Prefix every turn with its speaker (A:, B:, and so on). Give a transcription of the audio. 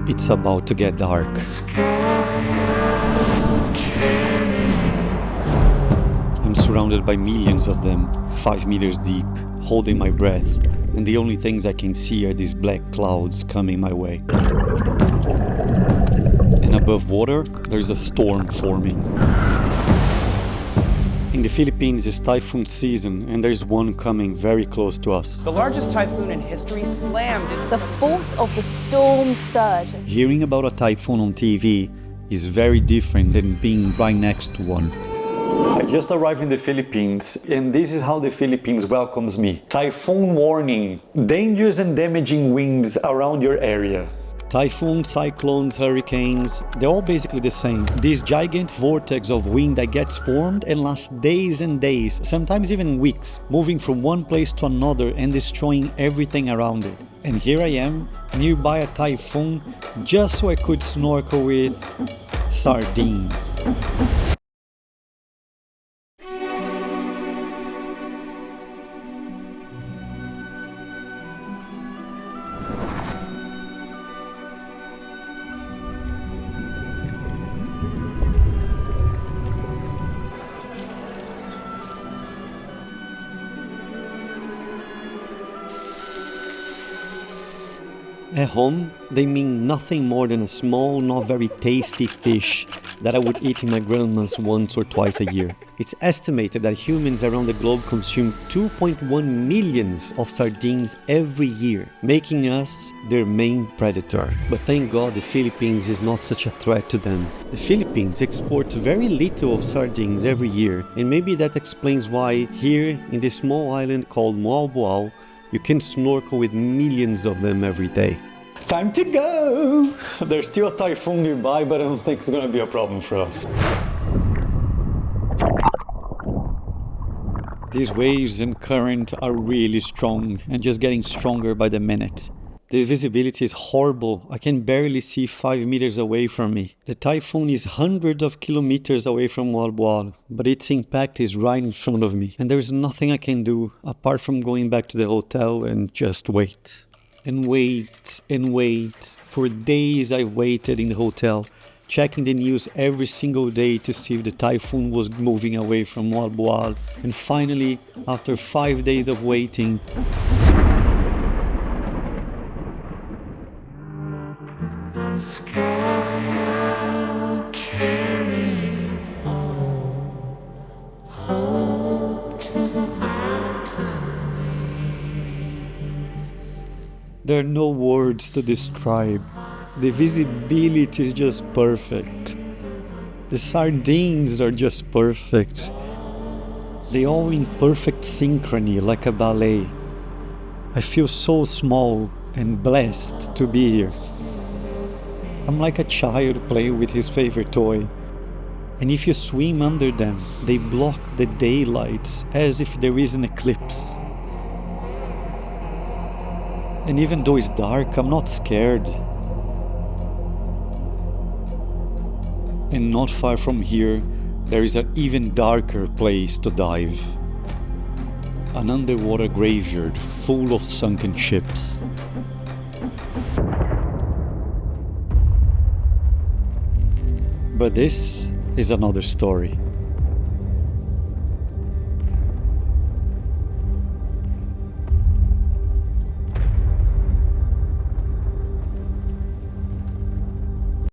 A: It's about to get dark. I'm surrounded by millions of them, 5 meters deep, holding my breath, and the only things I can see are these black clouds coming my way. And above water, there's a storm forming. In the Philippines, it's typhoon season, and there's one coming very close to us.
B: The largest typhoon in history slammed into
C: The force of the storm surge.
A: Hearing about a typhoon on TV is very different than being right next to one. I just arrived in the Philippines, and this is how the Philippines welcomes me. Typhoon warning, dangerous and damaging winds around your area. Typhoons, cyclones, hurricanes, they're all basically the same. This giant vortex of wind that gets formed and lasts days and days, sometimes even weeks, moving from one place to another and destroying everything around it. And here I am, nearby a typhoon, just so I could snorkel with sardines. At home, they mean nothing more than a small, not very tasty fish that I would eat in my grandma's once or twice a year. It's estimated that humans around the globe consume 2.1 millions of sardines every year, making us their main predator. But thank God the Philippines is not such a threat to them. The Philippines exports very little of sardines every year, and maybe that explains why here in this small island called Moalboal, you can snorkel with millions of them every day. Time to go! There's still a typhoon nearby, but I don't think it's gonna be a problem for us. These waves and current are really strong and just getting stronger by the minute. This visibility is horrible. I can barely see 5 meters away from me. The typhoon is hundreds of kilometers away from Moalboal, but its impact is right in front of me. And there's nothing I can do apart from going back to the hotel and just wait. And wait and wait. For days I've waited in the hotel, checking the news every single day to see if the typhoon was moving away from Moalboal. And finally, after 5 days of waiting, there are no words to describe. The visibility is just perfect. The sardines are just perfect. They all in perfect synchrony, like a ballet. I feel so small and blessed to be here. I'm like a child playing with his favorite toy. And if you swim under them, they block the daylight as if there is an eclipse. And even though it's dark, I'm not scared. And not far from here, there is an even darker place to dive. An underwater graveyard full of sunken ships. But this is another story.